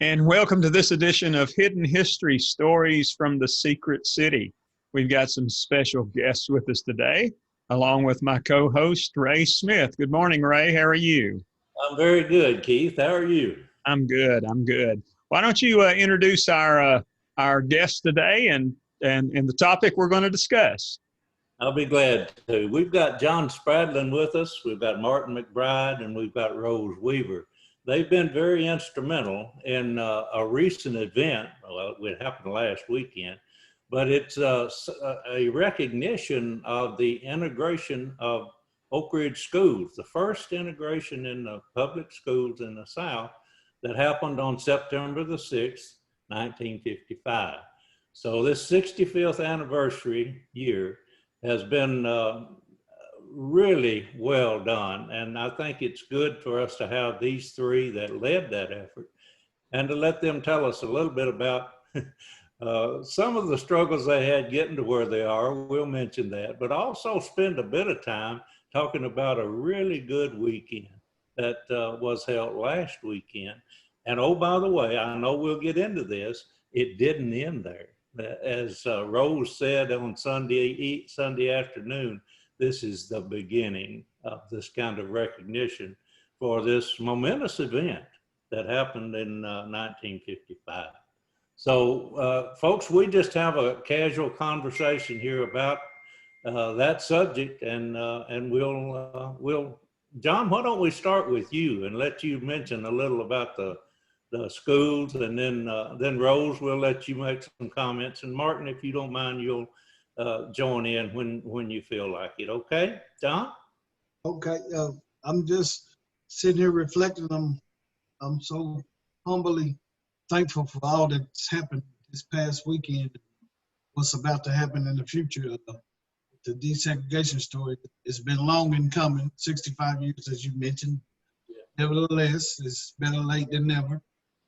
And welcome to this edition of Hidden History Stories from the Secret City. We've got some special guests with us today, along with my co-host, Ray Smith. Good morning, Ray. How are you? I'm very good, Keith. How are you? I'm good. I'm good. Why don't you introduce our guest today and the topic we're going to discuss? I'll be glad to. We've got John Spratling with us. We've got Martin McBride, and we've got Rose Weaver. They've been very instrumental in a recent event. Well, it happened last weekend, but it's a recognition of the integration of Oak Ridge schools, the first integration in the public schools in the South that happened on September the 6th, 1955. So this 65th anniversary year has been really well done. And I think it's good for us to have these three that led that effort and to let them tell us a little bit about some of the struggles they had getting to where they are. We'll mention that, but also spend a bit of time talking about a really good weekend that was held last weekend. And oh, by the way, I know we'll get into this, it didn't end there. As Rose said on Sunday afternoon, this is the beginning of this kind of recognition for this momentous event that happened in 1955. So, folks, we just have a casual conversation here about that subject, and we'll, John, why don't we start with you and let you mention a little about the schools, and then Rose, we'll let you make some comments, and Martin, if you don't mind, you'll join in when you feel like it. Okay, John? Okay, I'm just sitting here reflecting. I'm so humbly thankful for all that's happened this past weekend, what's about to happen in the future. The desegregation story, it's been long in coming, 65 years, as you mentioned. Yeah. Nevertheless, it's better late than never.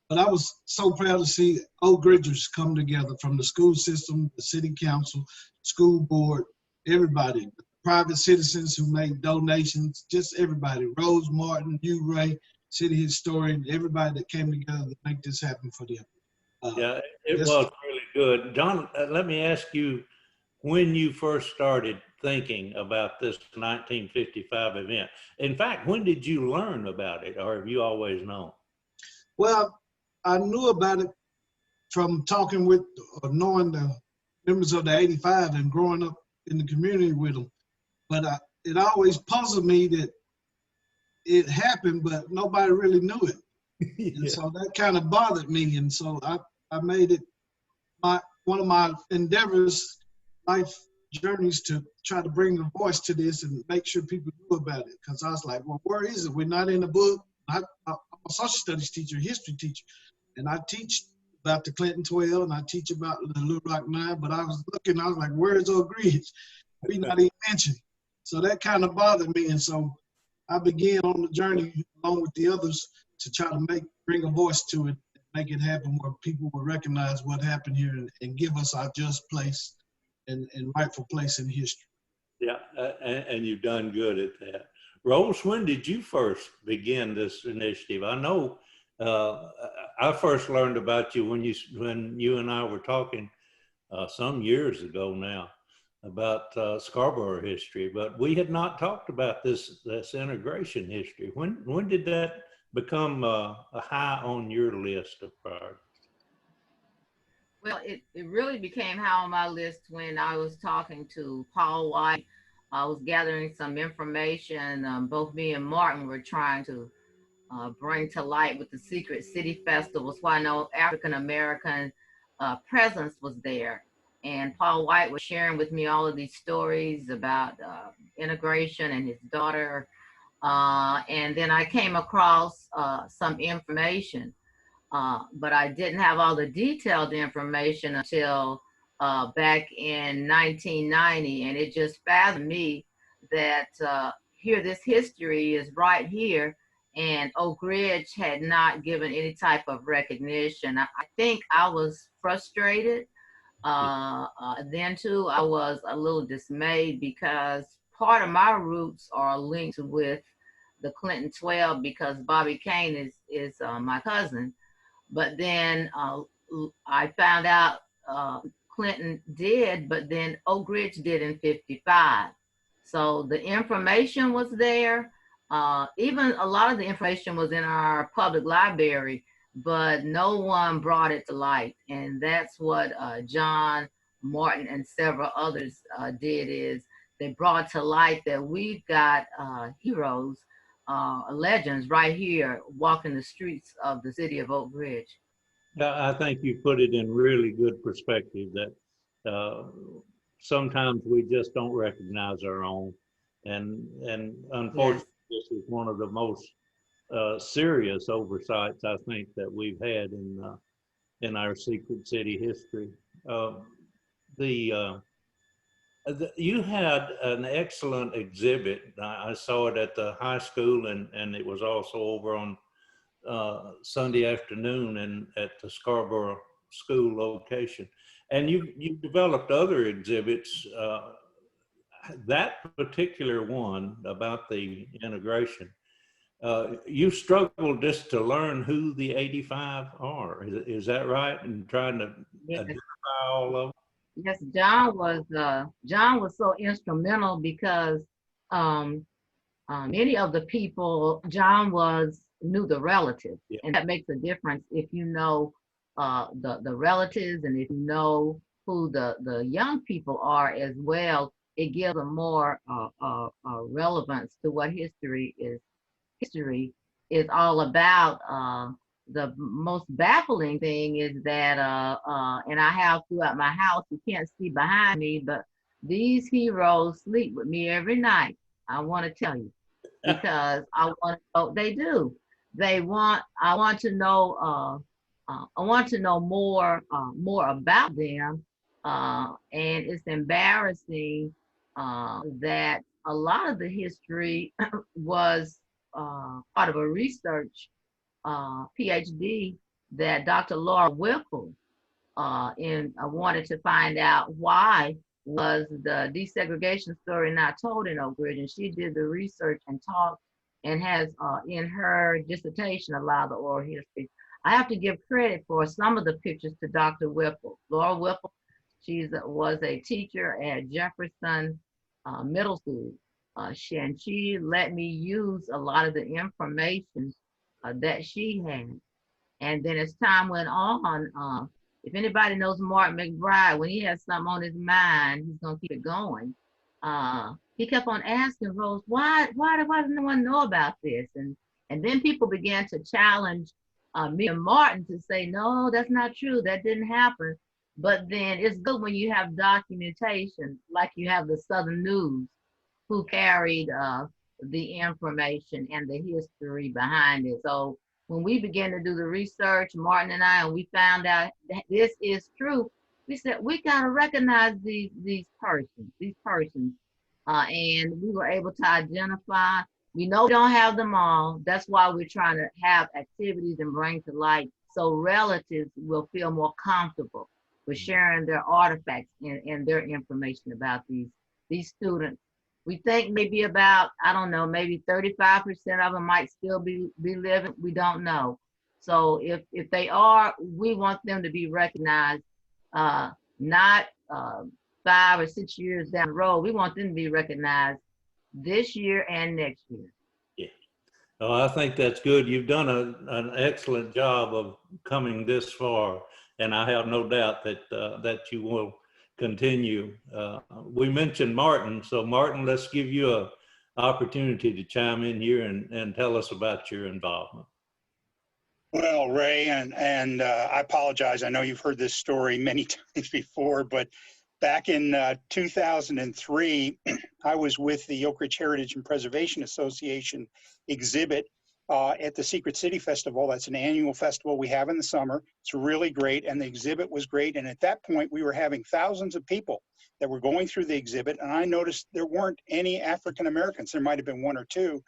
But I was so proud to see Oak Ridgers come together, from the school system, the city council, school board, everybody, private citizens who made donations, just everybody. Rose, Martin, you, Ray, city historian, everybody that came together to make this happen for them. Yeah, it was really good. John, let me ask you, when you first started thinking about this 1955 event, in fact, when did you learn about it, or have you always known? Well, I knew about it from talking with or knowing the members of the 85 and growing up in the community with them. But it always puzzled me that it happened, but nobody really knew it. Yeah. And so that kind of bothered me. And so I made it one of my endeavors, life journeys, to try to bring a voice to this and make sure people knew about it. Because I was like, well, where is it? We're not in the book. I'm a social studies teacher, history teacher, and I teach about the Clinton 12, and I teach about the Little Rock 9, but I was looking, I was like, where's Oak Ridge? We not even mentioned. So that kind of bothered me, and so I began on the journey along with the others to try to bring a voice to it, make it happen where people will recognize what happened here and give us our just place and rightful place in history. Yeah, and you've done good at that. Rose, when did you first begin this initiative? I know I first learned about you when you and I were talking some years ago now about Scarborough history, but we had not talked about this integration history. When did that become a high on your list of priorities? Well, it really became high on my list when I was talking to Paul White. I was gathering some information. Both me and Martin were trying to bring to light with the Secret City Festivals, why no African American presence was there. And Paul White was sharing with me all of these stories about integration and his daughter. And then I came across some information, but I didn't have all the detailed information until back in 1990. And it just fathomed me that here, this history is right here, and Oak Ridge had not given any type of recognition. I think I was frustrated. Then too, I was a little dismayed because part of my roots are linked with the Clinton 12 because Bobby Kane is my cousin. But then I found out Clinton did, but then Oak Ridge did in 55. So the information was there. Even a lot of the information was in our public library, but no one brought it to light. And that's what John, Martin, and several others did, is they brought to light that we've got heroes, legends right here walking the streets of the city of Oak Ridge. I think you put it in really good perspective that sometimes we just don't recognize our own. And unfortunately, yes, this is one of the most serious oversights I think that we've had in our secret city history. You had an excellent exhibit. I saw it at the high school, and it was also over on Sunday afternoon and at the Scarborough School location. And you developed other exhibits. That particular one about the integration, you struggled just to learn who the 85 are. Is that right? And trying to identify all of them? Yes, John was so instrumental because many of the people John knew the relatives, yeah. And that makes a difference if you know the relatives, and if you know who the young people are as well. It gives a more relevance to what history is all about. The most baffling thing is that, and I have throughout my house, you can't see behind me, but these heroes sleep with me every night. I want to tell you, because I want to know, they do. I want to know more about them. And it's embarrassing that a lot of the history was part of a research PhD that Dr. Laura Whipple wanted to find out why was the desegregation story not told in Oak Ridge, and she did the research and talked and has in her dissertation a lot of the oral history. I have to give credit for some of the pictures to Dr. Whipple. Laura Whipple, she was a teacher at Jefferson Middle School. She let me use a lot of the information that she had. And then as time went on, if anybody knows Mark McBride, when he has something on his mind, he's gonna keep it going. He kept on asking Rose, why does no one know about this? And then people began to challenge me and Martin to say, no, that's not true, that didn't happen. But then it's good when you have documentation, like you have the Southern News, who carried the information and the history behind it. So when we began to do the research, Martin and I, and we found out that this is true, we said, we gotta recognize these persons. And we were able to identify. We know we don't have them all. That's why we're trying to have activities and bring to light so relatives will feel more comfortable with sharing their artifacts and their information about these students. We think maybe about, I don't know, maybe 35% of them might still be living. We don't know. So if they are, we want them to be recognized, not 5 or 6 years down the road. We want them to be recognized this year and next year. Yeah. Oh, I think that's good. You've done an excellent job of coming this far, and I have no doubt that you will continue. We mentioned Martin, so Martin, let's give you an opportunity to chime in here and tell us about your involvement. Well, Ray, and I apologize. I know you've heard this story many times before, but back in 2003, I was with the Oak Ridge Heritage and Preservation Association exhibit at the Secret City Festival. That's an annual festival we have in the summer. It's really great, and the exhibit was great. And at that point, we were having thousands of people that were going through the exhibit, and I noticed there weren't any African Americans. There might have been 1 or 2,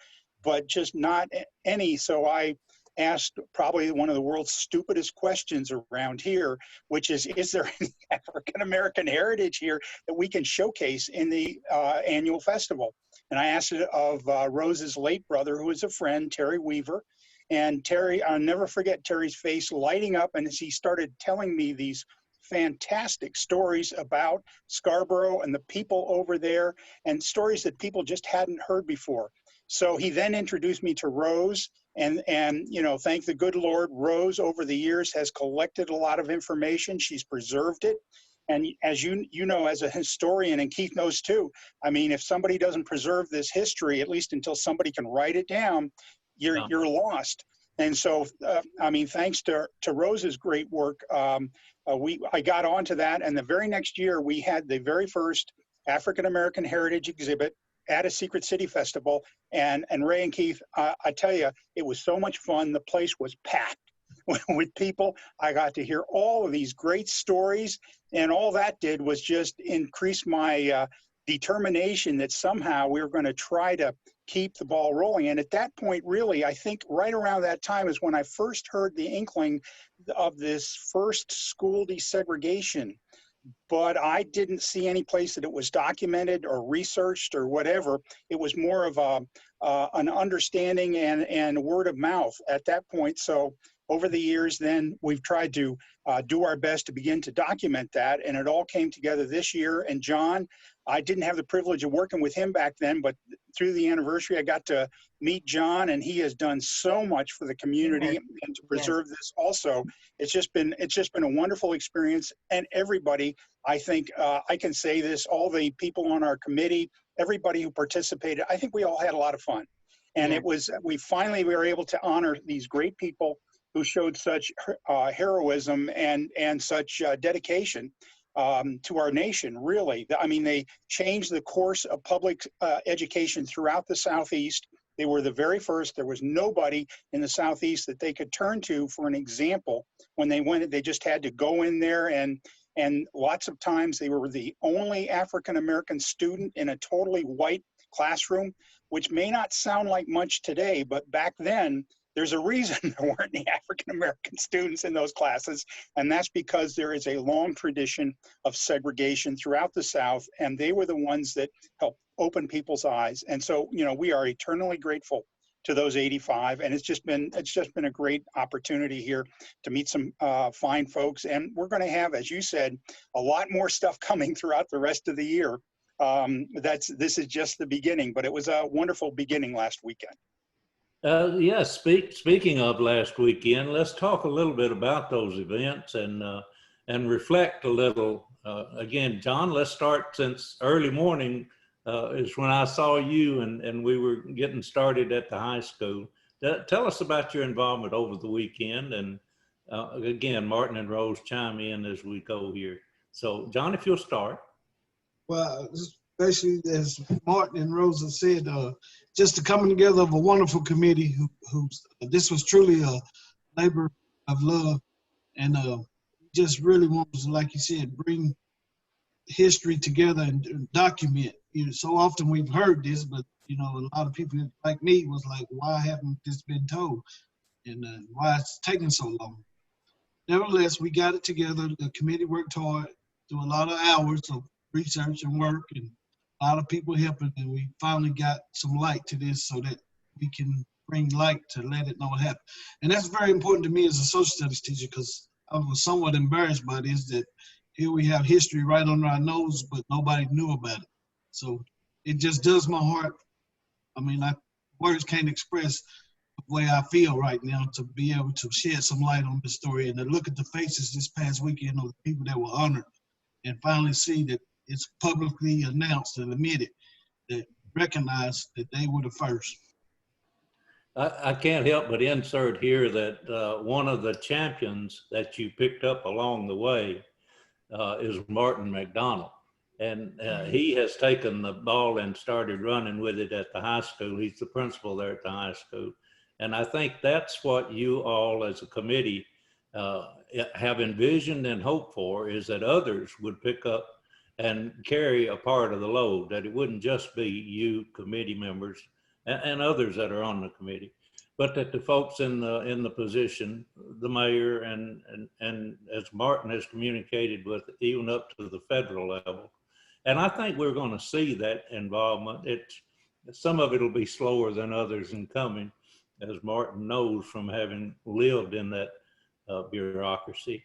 but just not any. So I asked probably one of the world's stupidest questions around here, which is there any African American heritage here that we can showcase in the annual festival? And I asked it of Rose's late brother, who was a friend, Terry Weaver, And Terry, I'll never forget Terry's face lighting up, and as he started telling me these fantastic stories about Scarborough and the people over there, and stories that people just hadn't heard before. So he then introduced me to Rose, and you know, thank the good Lord, Rose over the years has collected a lot of information. She's preserved it. And as you know, as a historian, and Keith knows too, I mean, if somebody doesn't preserve this history, at least until somebody can write it down, you're lost. And so, I mean, thanks to Rose's great work, I got onto that. And the very next year, we had the very first African American Heritage exhibit at a Secret City Festival. And Ray and Keith, I tell you, it was so much fun. The place was packed with people. I got to hear all of these great stories, and all that did was just increase my determination that somehow we were going to try to keep the ball rolling. And at that point, really, I think right around that time is when I first heard the inkling of this first school desegregation. But I didn't see any place that it was documented or researched or whatever. It was more of an understanding and word of mouth at that point. So over the years, then we've tried to do our best to begin to document that. And it all came together this year. And John, I didn't have the privilege of working with him back then, but through the anniversary, I got to meet John, and he has done so much for the community and to preserve this also. It's just been a wonderful experience. And everybody, I think I can say this, all the people on our committee, everybody who participated, I think we all had a lot of fun. And it was, we were able to honor these great people who showed such heroism and such dedication to our nation, really. I mean, they changed the course of public education throughout the Southeast. They were the very first. There was nobody in the Southeast that they could turn to for an example. When they went, they just had to go in there, and lots of times they were the only African-American student in a totally white classroom, which may not sound like much today, but back then, there's a reason there weren't any African-American students in those classes, and that's because there is a long tradition of segregation throughout the South, and they were the ones that helped open people's eyes. And so, you know, we are eternally grateful to those 85, and it's just been a great opportunity here to meet some fine folks, and we're going to have, as you said, a lot more stuff coming throughout the rest of the year. This is just the beginning, but it was a wonderful beginning last weekend. Yes, speaking of last weekend, let's talk a little bit about those events and reflect a little. Again, John, let's start since early morning is when I saw you and we were getting started at the high school. Tell us about your involvement over the weekend, and again, Martin and Rose chime in as we go here. So, John, if you'll start. Well, basically, as Martin and Rose have said, just the coming together of a wonderful committee who this was truly a labor of love, and just really wants to, like you said, bring history together and document. You know, so often we've heard this, but you know, a lot of people like me was like, why haven't this been told, and why it's taking so long? Nevertheless, we got it together. The committee worked hard through a lot of hours of research and work, and a lot of people helping, and we finally got some light to this so that we can bring light to let it know what happened. And that's very important to me as a social studies teacher, because I was somewhat embarrassed by this, that here we have history right under our nose, but nobody knew about it. So it just does my heart. I mean, words can't express the way I feel right now to be able to shed some light on this story and to look at the faces this past weekend of the people that were honored and finally see that it's publicly announced and admitted, that recognized that they were the first. I can't help but insert here that one of the champions that you picked up along the way is Martin McDonald. And he has taken the ball and started running with it at the high school. He's the principal there at the high school. And I think that's what you all as a committee have envisioned and hoped for, is that others would pick up and carry a part of the load, that it wouldn't just be you committee members and others that are on the committee, but that the folks in the position, the mayor and as Martin has communicated with, even up to the federal level. And I think we're going to see that involvement. Some of it will be slower than others in coming, as Martin knows from having lived in that bureaucracy.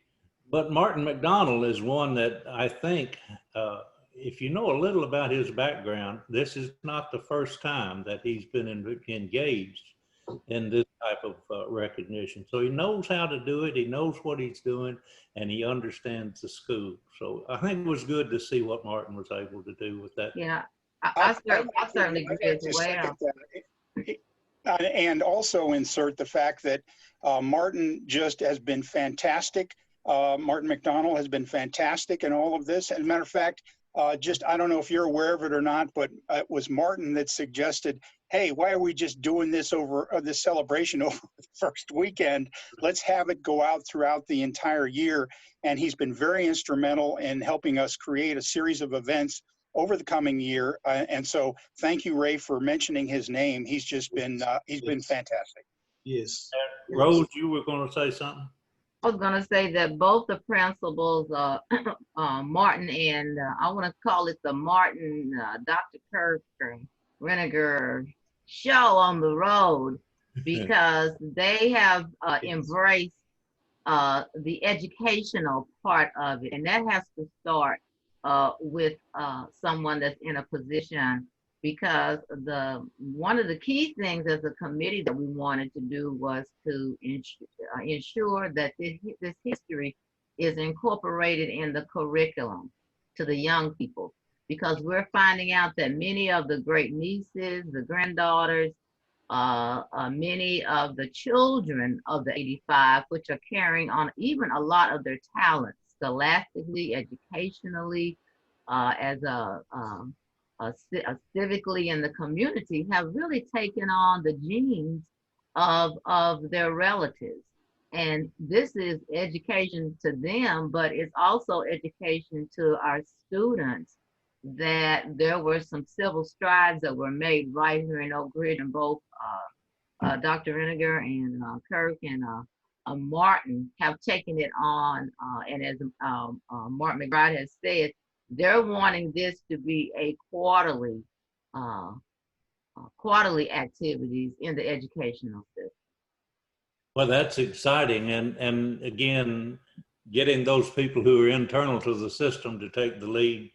But Martin McDonald is one that I think, if you know a little about his background, this is not the first time that he's been engaged in this type of recognition. So he knows how to do it, he knows what he's doing, and he understands the school. So I think it was good to see what Martin was able to do with that. Yeah, I certainly agree as well. And also insert the fact that Martin just has been fantastic. Martin McDonald has been fantastic in all of this. As a matter of fact, I don't know if you're aware of it or not, but it was Martin that suggested, hey, why are we just doing this this celebration over the first weekend? Let's have it go out throughout the entire year. And he's been very instrumental in helping us create a series of events over the coming year. And so thank you, Ray, for mentioning his name. He's just been, been fantastic. Yes. Rose, you were going to say something? I was going to say that both the principals, Martin and I want to call it the Martin, Dr. Kirsten, reneger show on the road, because they have embraced the educational part of it. And that has to start with someone that's in a position, because one of the key things as a committee that we wanted to do was to ensure that this history is incorporated in the curriculum to the young people, because we're finding out that many of the great nieces, the granddaughters, many of the children of the 85, which are carrying on even a lot of their talents scholastically, educationally, as civically in the community, have really taken on the genes of their relatives. And this is education to them, but it's also education to our students, that there were some civil strides that were made right here in Oak Ridge, and both Dr. Reneger and Kirk and Martin have taken it on. And as Martin McBride has said, they're wanting this to be a quarterly activities in the educational system. Well, that's exciting. And again, getting those people who are internal to the system to take the lead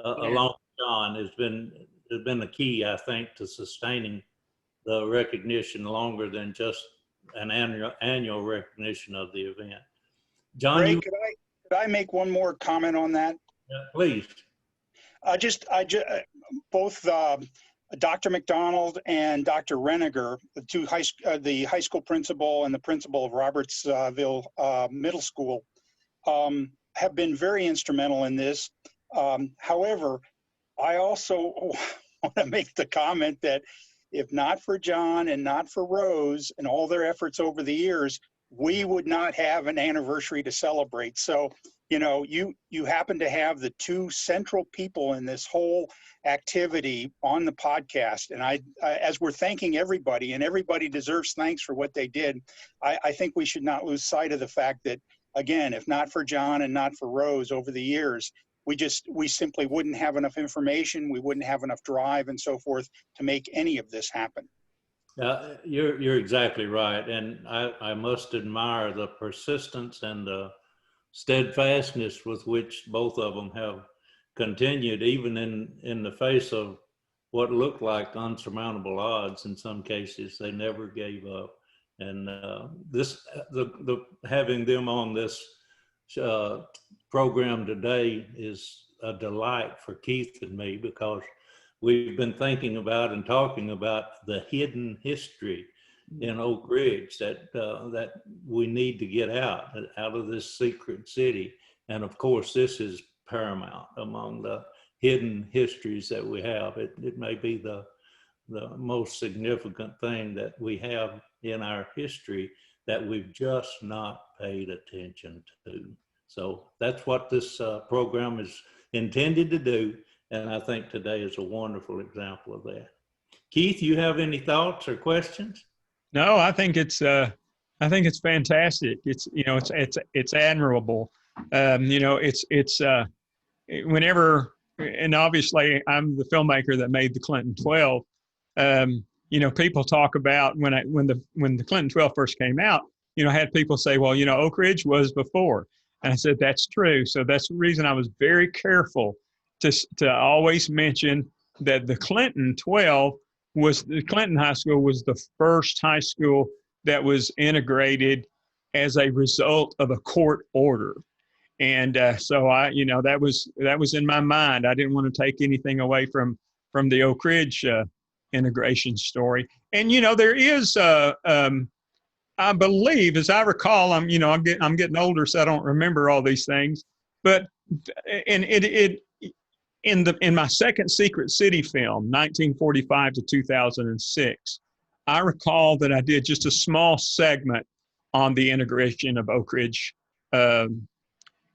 along with John has been the key, I think, to sustaining the recognition longer than just an annual recognition of the event. John, Ray, could I make one more comment on that? Please. Both Dr. McDonald and Dr. Reneger, the high school principal and the principal of Robertsville Middle School, have been very instrumental in this. However, I also want to make the comment that if not for John and not for Rose and all their efforts over the years, we would not have an anniversary to celebrate. So, you know, you happen to have the two central people in this whole activity on the podcast. And I as we're thanking everybody, and everybody deserves thanks for what they did, I think we should not lose sight of the fact that, again, if not for John and not for Rose over the years, we simply wouldn't have enough information, we wouldn't have enough drive and so forth to make any of this happen. You're exactly right. And I must admire the persistence and the steadfastness with which both of them have continued, even in the face of what looked like unsurmountable odds. In some cases, they never gave up. And having them on this program today is a delight for Keith and me, because we've been thinking about and talking about the hidden history in Oak Ridge that we need to get out of this secret city. And of course, this is paramount among the hidden histories that we have. It may be the most significant thing that we have in our history that we've just not paid attention to. So that's what this program is intended to do. And I think today is a wonderful example of that. Keith, you have any thoughts or questions? No, I think it's fantastic. It's admirable. Whenever, and obviously I'm the filmmaker that made the Clinton 12. people talk about when the Clinton 12 first came out, I had people say, well, Oak Ridge was before. And I said, that's true. So that's the reason I was very careful to always mention that the Clinton High School was the first high school that was integrated as a result of a court order. And so that was in my mind. I didn't want to take anything away from the Oak Ridge integration story. And there is, I believe, as I recall, I'm getting older, so I don't remember all these things. But in my second Secret City film, 1945 to 2006, I recall that I did just a small segment on the integration of Oak Ridge.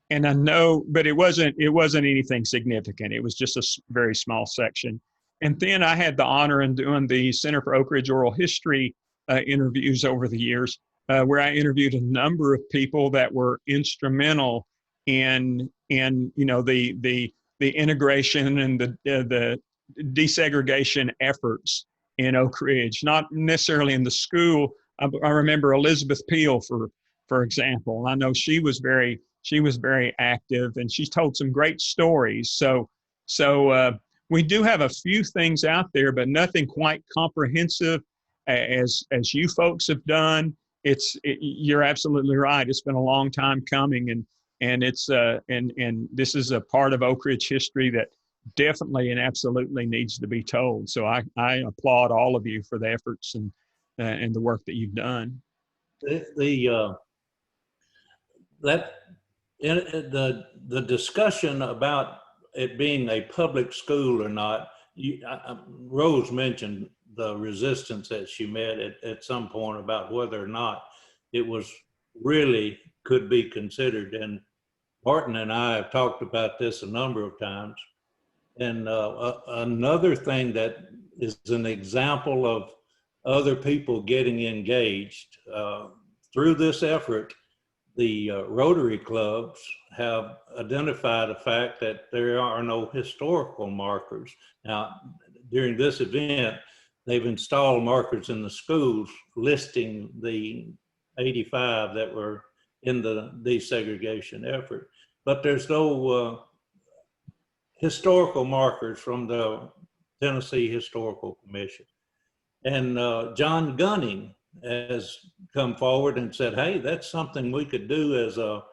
And I know, but it wasn't anything significant. It was just a very small section. And then I had the honor in doing the Center for Oak Ridge Oral History interviews over the years, where I interviewed a number of people that were instrumental in the integration and the desegregation efforts in Oak Ridge. Not necessarily in the school. I remember Elizabeth Peel, for example. I know she was very active, and she's told some great stories. So we do have a few things out there, but nothing quite comprehensive as you folks have done. You're absolutely right. It's been a long time coming, and it's and this is a part of Oak Ridge history that definitely and absolutely needs to be told. So I applaud all of you for the efforts and the work that you've done. The discussion about it being a public school or not, Rose mentioned the resistance that she met at some point about whether or not it was really could be considered. And Martin and I have talked about this a number of times. And another thing that is an example of other people getting engaged through this effort, the Rotary clubs have identified the fact that there are no historical markers. Now, during this event, they've installed markers in the schools listing the 85 that were in the desegregation effort. But there's no historical markers from the Tennessee Historical Commission. And John Gunning has come forward and said, hey, that's something we could do as a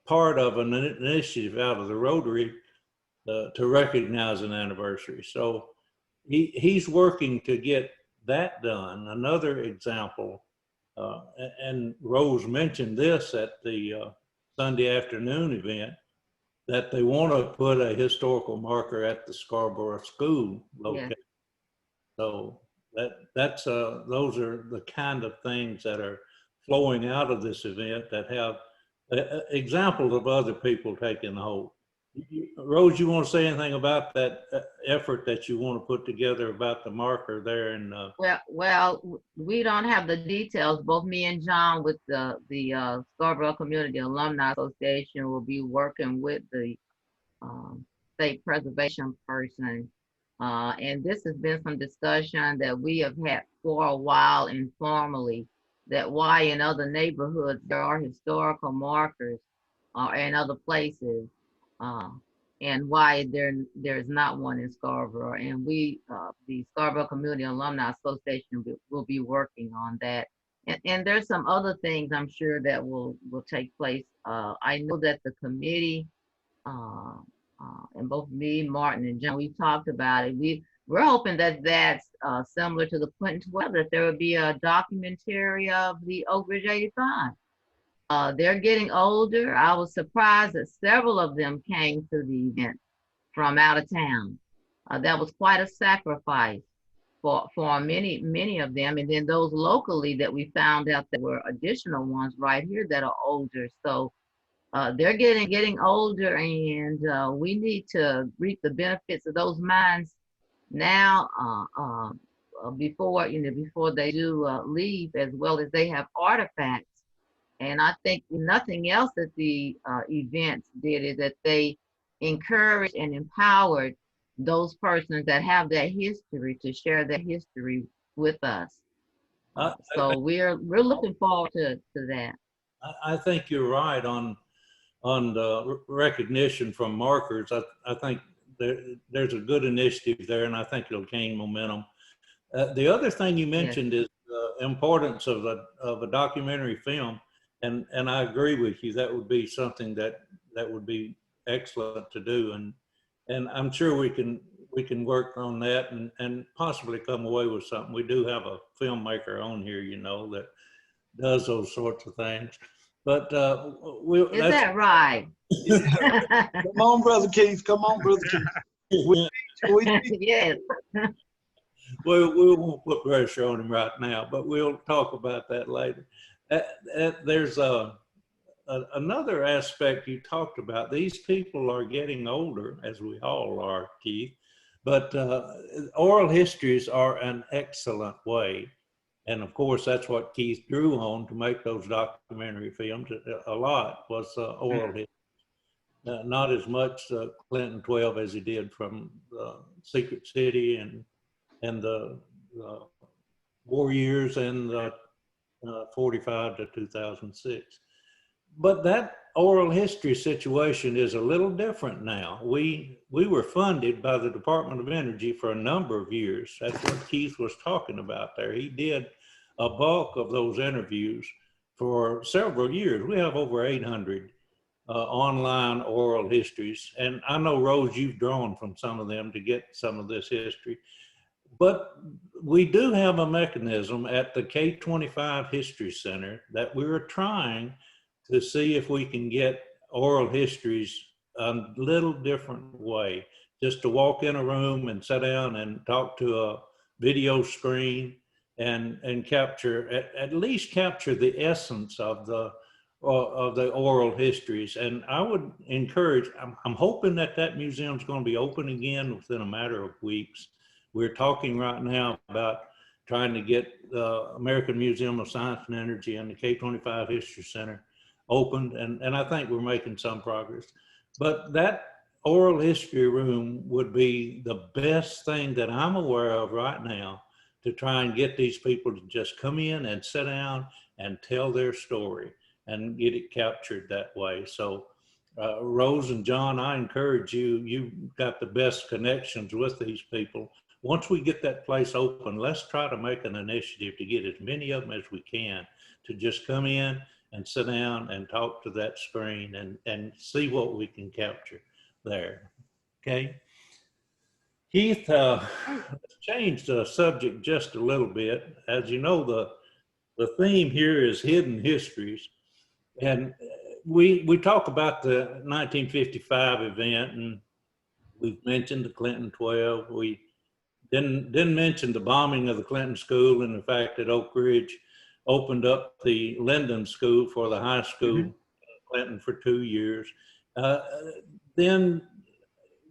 part of an initiative out of the Rotary to recognize an anniversary. So he's working to get that done. Another example, and Rose mentioned this at the Sunday afternoon event, that they want to put a historical marker at the Scarborough School location. Yeah. So those are the kind of things that are flowing out of this event that have examples of other people taking hold. Rose, you want to say anything about that effort that you want to put together about the marker there? And well, we don't have the details. Both me and John with the Scarborough Community Alumni Association will be working with the state preservation person. And this has been some discussion that we have had for a while informally, that why in other neighborhoods there are historical markers in other places, and why there's not one in Scarborough. And we, the Scarborough Community Alumni Association, will be working on that. And there's some other things I'm sure that will take place. I know that the committee, and both me, Martin, and John, we've talked about it. We're hoping that that's similar to the Clinton 12, that there would be a documentary of the Oak Ridge 85. They're getting older. I was surprised that several of them came to the event from out of town. That was quite a sacrifice for many of them. And then those locally that we found out that were additional ones right here that are older. So they're getting older, and we need to reap the benefits of those mines now, before they do leave, as well as they have artifacts. And I think nothing else that the events did is that they encouraged and empowered those persons that have that history to share that history with us. I, So we're looking forward to that. I think you're right on the recognition from markers. I think there's a good initiative there, and I think it'll gain momentum. The other thing you mentioned is the importance of a documentary film, and I agree with you. That would be something that would be excellent to do, and I'm sure we can work on that and possibly come away with something. We do have a filmmaker on here, you know, that does those sorts of things. But Is that right? Come on, Brother Keith. Come on, Brother Keith. Yes. we won't put pressure on him right now, but we'll talk about that later. There's another aspect you talked about. These people are getting older, as we all are, Keith, but oral histories are an excellent way. And of course, that's what Keith drew on to make those documentary films. A lot was oral history. Not as much Clinton 12 as he did from Secret City and the war years and the 45 to 2006. But that oral history situation is a little different now. We were funded by the Department of Energy for a number of years. That's what Keith was talking about there. He did a bulk of those interviews for several years. We have over 800 online oral histories. And I know, Rose, you've drawn from some of them to get some of this history. But we do have a mechanism at the K-25 History Center that we're trying to see if we can get oral histories a little different way. Just to walk in a room and sit down and talk to a video screen and capture, at least capture the essence of the oral histories. And I would encourage, I'm hoping that museum's going to be open again within a matter of weeks. We're talking right now about trying to get the American Museum of Science and Energy and the K-25 History Center opened, and I think we're making some progress. But that oral history room would be the best thing that I'm aware of right now to try and get these people to just come in and sit down and tell their story and get it captured that way. So Rose and John, I encourage you, you've got the best connections with these people. Once we get that place open, let's try to make an initiative to get as many of them as we can to just come in and sit down and talk to that screen and see what we can capture there. Okay. Keith, let's change the subject just a little bit. As you know, the theme here is hidden histories. And we talk about the 1955 event, and we've mentioned the Clinton 12. We didn't mention the bombing of the Clinton school and the fact that Oak Ridge opened up the Linden School for the high school in Clinton for 2 years. Then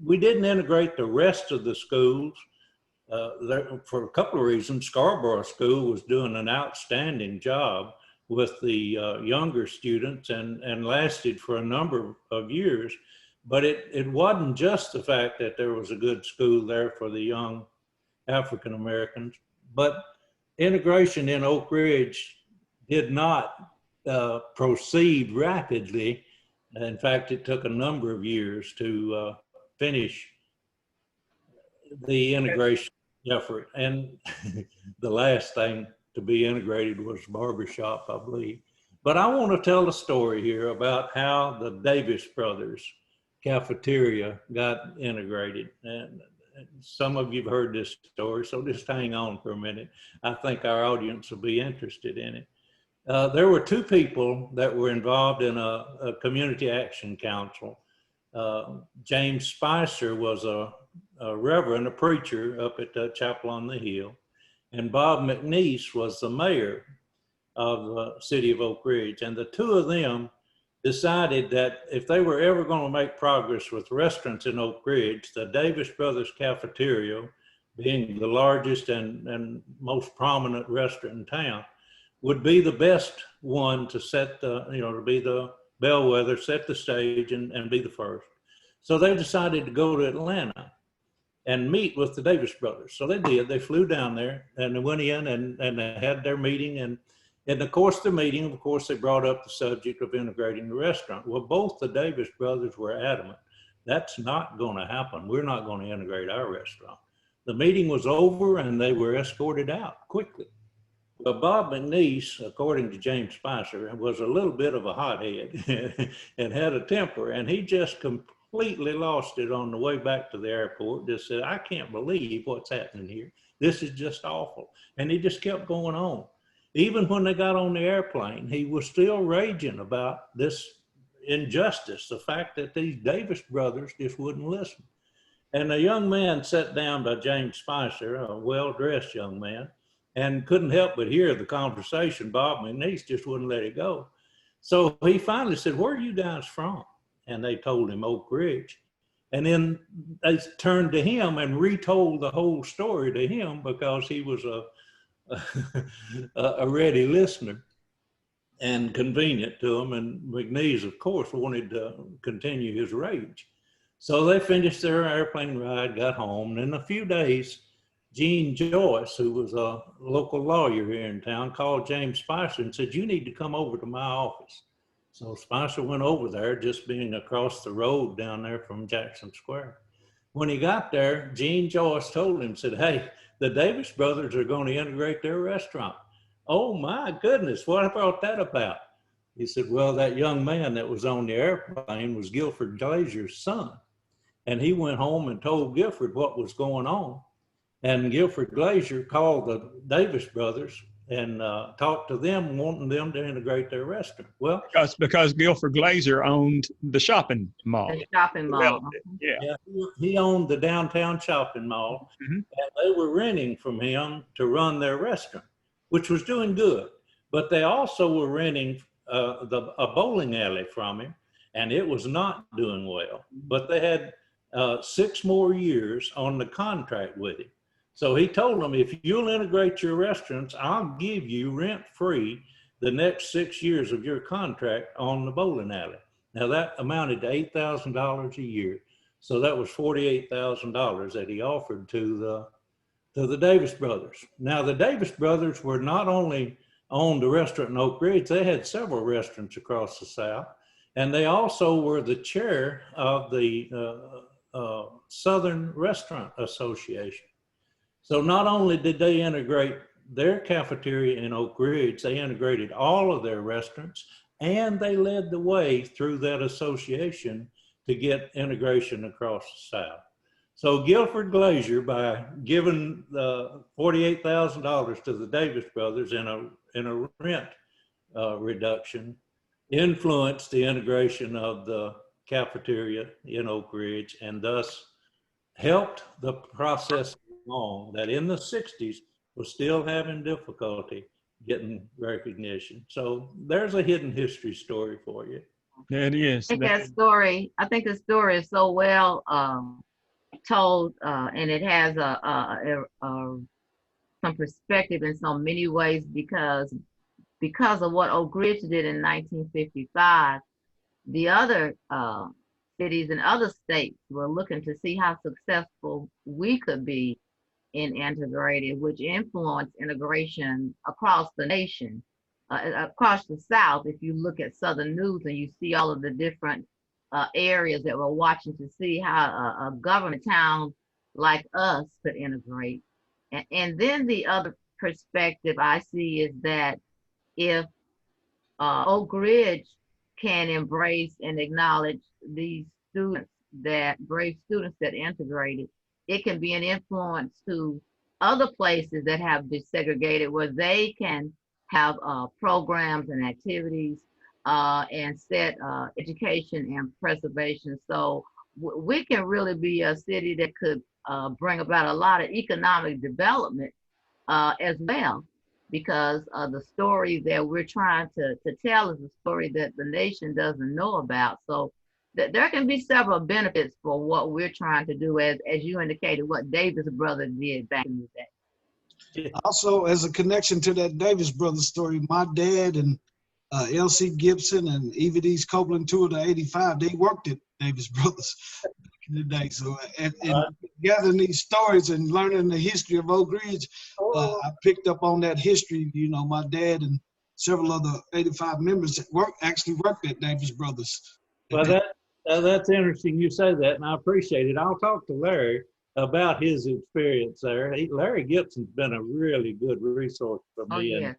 we didn't integrate the rest of the schools for a couple of reasons. Scarborough School was doing an outstanding job with the younger students and lasted for a number of years. But it wasn't just the fact that there was a good school there for the young African Americans, but integration in Oak Ridge did not proceed rapidly. In fact, it took a number of years to finish the integration effort. And the last thing to be integrated was barbershop, I believe. But I want to tell a story here about how the Davis brothers cafeteria got integrated. And some of you have heard this story, so just hang on for a minute. I think our audience will be interested in it. There were two people that were involved in a community action council. James Spicer was a reverend, a preacher up at the Chapel on the Hill, and Bob McNeese was the mayor of the city of Oak Ridge. And the two of them decided that if they were ever going to make progress with restaurants in Oak Ridge, the Davis Brothers Cafeteria, being the largest and most prominent restaurant in town, would be the best one to set the, to be the bellwether, set the stage and be the first. So they decided to go to Atlanta. and meet with the Davis brothers. So they did. They flew down there and they went in and they had their meeting. And in the course of the meeting, of course, they brought up the subject of integrating the restaurant. Well, both the Davis brothers were adamant. That's not going to happen. We're not going to integrate our restaurant. The meeting was over and they were escorted out quickly. Well, Bob McNeese, according to James Spicer, was a little bit of a hothead and had a temper, and he just completely lost it on the way back to the airport. Just said, I can't believe what's happening here. This is just awful. And he just kept going on. Even when they got on the airplane, he was still raging about this injustice, the fact that these Davis brothers just wouldn't listen. And a young man sat down by James Spicer, a well-dressed young man, and couldn't help but hear the conversation. Bob McNeese just wouldn't let it go. So he finally said, where are you guys from? And they told him Oak Ridge. And then they turned to him and retold the whole story to him because he was a ready listener and convenient to him. And McNeese, of course, wanted to continue his rage. So they finished their airplane ride, got home, and in a few days, Gene Joyce, who was a local lawyer here in town, called James Spicer and said, you need to come over to my office. So Spicer went over there, just being across the road down there from Jackson Square. When he got there, Gene Joyce told him, said, hey, the Davis brothers are going to integrate their restaurant. Oh my goodness, what brought that about? He said, well, that young man that was on the airplane was Guilford Glazier's son. And he went home and told Guilford what was going on. And Guilford Glazier called the Davis brothers and talked to them, wanting them to integrate their restaurant. Well, because Guilford Glazier owned the shopping mall. The shopping mall. Yeah. He owned the downtown shopping mall, and they were renting from him to run their restaurant, which was doing good. But they also were renting a bowling alley from him, and it was not doing well. But they had 6 more years on the contract with him. So he told them, if you'll integrate your restaurants, I'll give you rent-free the next 6 years of your contract on the bowling alley. Now that amounted to $8,000 a year. So that was $48,000 that he offered to the Davis brothers. Now the Davis brothers were not only owned a restaurant in Oak Ridge, they had several restaurants across the South. And they also were the chair of the Southern Restaurant Association. So not only did they integrate their cafeteria in Oak Ridge, they integrated all of their restaurants, and they led the way through that association to get integration across the South. So Guilford Glazier, by giving the $48,000 to the Davis brothers in a rent reduction, influenced the integration of the cafeteria in Oak Ridge, and thus helped the process along that in the 60s was still having difficulty getting recognition. So there's a hidden history story for you. Yeah, it is. I think the story is so well told, and it has some perspective in so many ways because of what Oak Ridge did in 1955. The other cities and other states were looking to see how successful we could be in integrated, which influenced integration across the nation, across the South. If you look at Southern news and you see all of the different areas that we're watching to see how a government town like us could integrate. And then the other perspective I see is that if Oak Ridge can embrace and acknowledge these students, that brave students that integrated, it can be an influence to other places that have desegregated, where they can have programs and activities and set education and preservation. So we can really be a city that could bring about a lot of economic development as well, because the story that we're trying to tell is a story that the nation doesn't know about. So there can be several benefits for what we're trying to do, as you indicated, what Davis brothers did back in the day. Also, as a connection to that Davis brothers story, my dad and L.C. Gibson and EVD's Copeland tour to 85, they worked at Davis brothers today. So, and gathering these stories and learning the history of Oak Ridge, I picked up on that history. You know, my dad and several other 85 members that actually worked at Davis Brothers. Well, that's interesting you say that, and I appreciate it. I'll talk to Larry about his experience there. Larry Gibson's been a really good resource for me. Oh, yeah.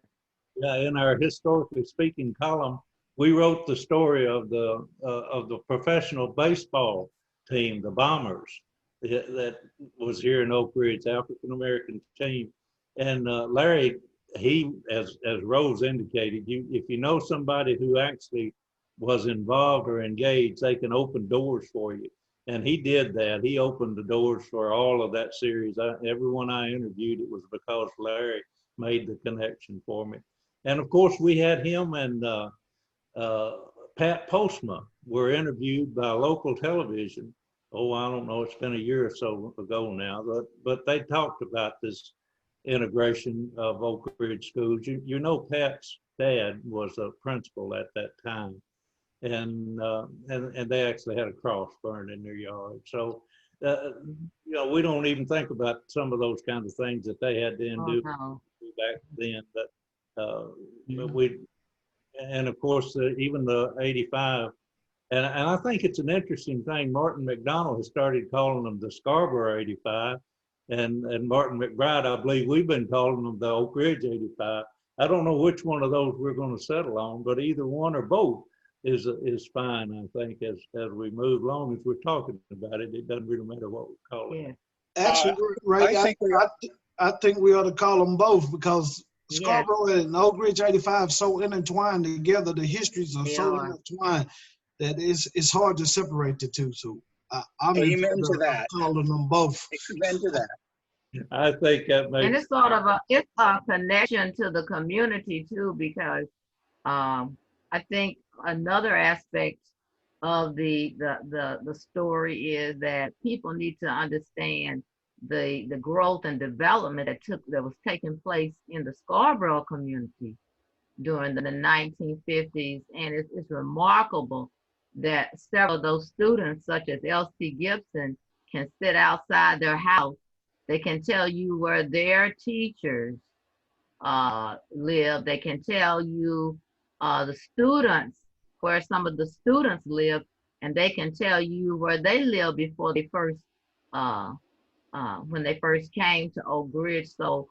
And in our historically speaking column, we wrote the story of the professional baseball team, the Bombers, that was here in Oak Ridge, African American team. And Larry, he, as Rose indicated, if you know somebody who actually was involved or engaged, they can open doors for you. And he did that. He opened the doors for all of that series. Everyone I interviewed, it was because Larry made the connection for me. And of course, we had him and Pat Postma were interviewed by local television. Oh, I don't know, it's been a year or so ago now, but they talked about this integration of Oak Ridge schools. You know, Pat's dad was a principal at that time, and they actually had a cross burned in their yard. So, you know, we don't even think about some of those kinds of things that they had to do back then. But we, and of course, even the 85. And I think it's an interesting thing. Martin McDonald has started calling them the Scarborough 85, and Martin McBride, I believe we've been calling them the Oak Ridge 85. I don't know which one of those we're going to settle on, but either one or both is fine. I think as we move along, as we're talking about it, it doesn't really matter what we call it. Yeah. Actually, Ray, I think we ought to call them both because Scarborough and Oak Ridge 85 so intertwined together. The histories are so intertwined that it's hard to separate the two. So I'm amen to that. Calling them both. Amen to that. I think that makes. And it's sort of a connection to the community too, because I think another aspect of the story is that people need to understand the growth and development that was taking place in the Scarborough community during the 1950s, and it's remarkable that several of those students, such as L.C. Gibson, can sit outside their house. They can tell you where their teachers live. They can tell you the students, where some of the students live, and they can tell you where they lived before they first, when they first came to Oak Ridge. So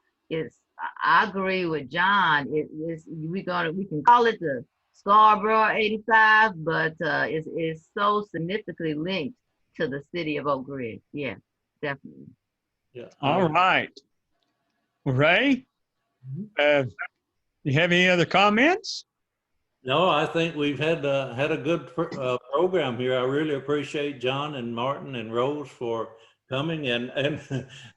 I agree with John. We can call it the Scarborough 85, but it's so significantly linked to the city of Oak Ridge. Yeah, definitely. Yeah. All right. Ray, you have any other comments? No, I think we've had a good program here. I really appreciate John and Martin and Rose for coming, and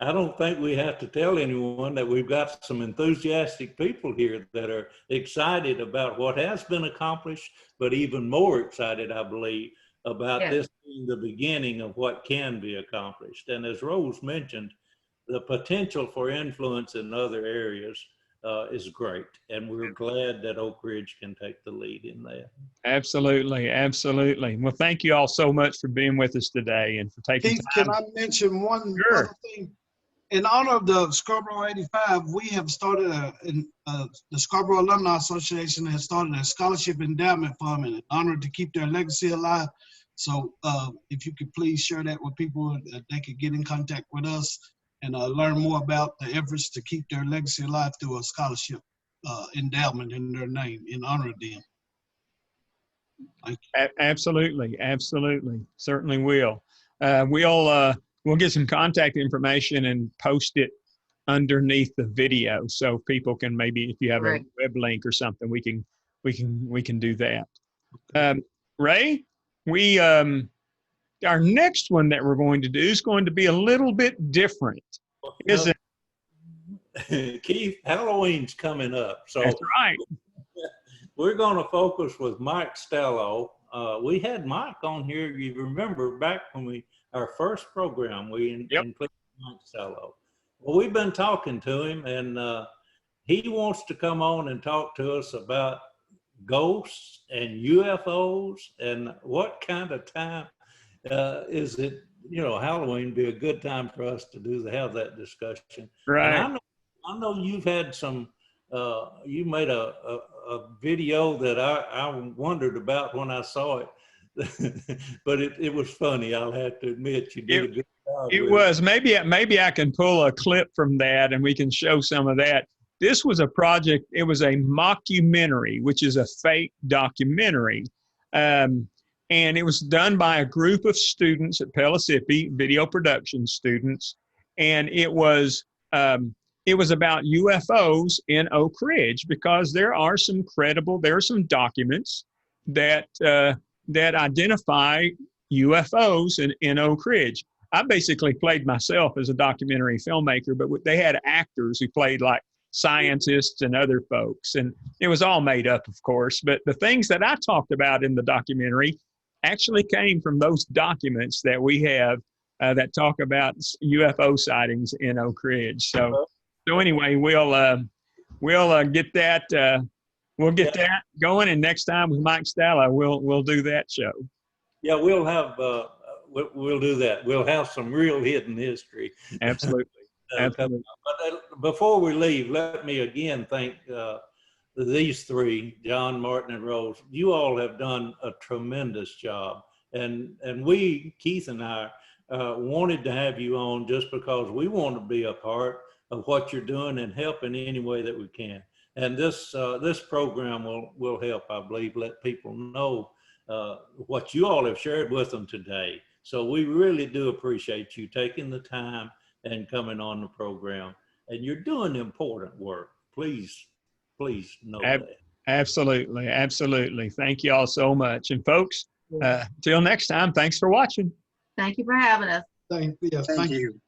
I don't think we have to tell anyone that we've got some enthusiastic people here that are excited about what has been accomplished, but even more excited, I believe, about this being the beginning of what can be accomplished. And as Rose mentioned, the potential for influence in other areas is great, and we're glad that Oak Ridge can take the lead in that. Absolutely, absolutely. Well, thank you all so much for being with us today and for taking time. Can I mention one other thing? In honor of the Scarborough 85, we have started the Scarborough Alumni Association has started a scholarship endowment fund in honor to keep their legacy alive. So if you could please share that with people, they could get in contact with us and learn more about the efforts to keep their legacy alive through a scholarship endowment in their name in honor of them. Absolutely, absolutely. Certainly will. We'll get some contact information and post it underneath the video so people can maybe, if you have a web link or something, we can do that. Ray, our next one that we're going to do is going to be a little bit different, isn't it? Keith, Halloween's coming up. So that's right. We're going to focus with Mike Stello. We had Mike on here, you remember, back when our first program, we included Mike Stello. Well, we've been talking to him, and he wants to come on and talk to us about ghosts and UFOs and what kind of time is it Halloween would be a good time for us to have that discussion. Right. And I know you've had some, you made a video that I wondered about when I saw it, but it was funny. I'll have to admit you did a good job. It was. Maybe I can pull a clip from that and we can show some of that. This was a project, it was a mockumentary, which is a fake documentary. And it was done by a group of students at Pellissippi, video production students. And it was about UFOs in Oak Ridge, because there are some documents that identify UFOs in Oak Ridge. I basically played myself as a documentary filmmaker, but they had actors who played like scientists and other folks, and it was all made up, of course. But the things that I talked about in the documentary actually came from those documents that we have that talk about UFO sightings in Oak Ridge. So anyway, we'll get that. We'll get that going, and next time with Mike Stella, we'll do that show. Yeah, we'll have we'll do that. We'll have some real hidden history. Absolutely. Absolutely. But before we leave, let me again thank these three, John, Martin, and Rose. You all have done a tremendous job, and we, Keith and I, wanted to have you on just because we want to be a part of what you're doing and help in any way that we can. And this program will help, I believe, let people know what you all have shared with them today. So we really do appreciate you taking the time and coming on the program. And you're doing important work. Please know that. Absolutely. Absolutely. Thank you all so much. And folks, till next time, thanks for watching. Thank you for having us. Thank you. Thank you.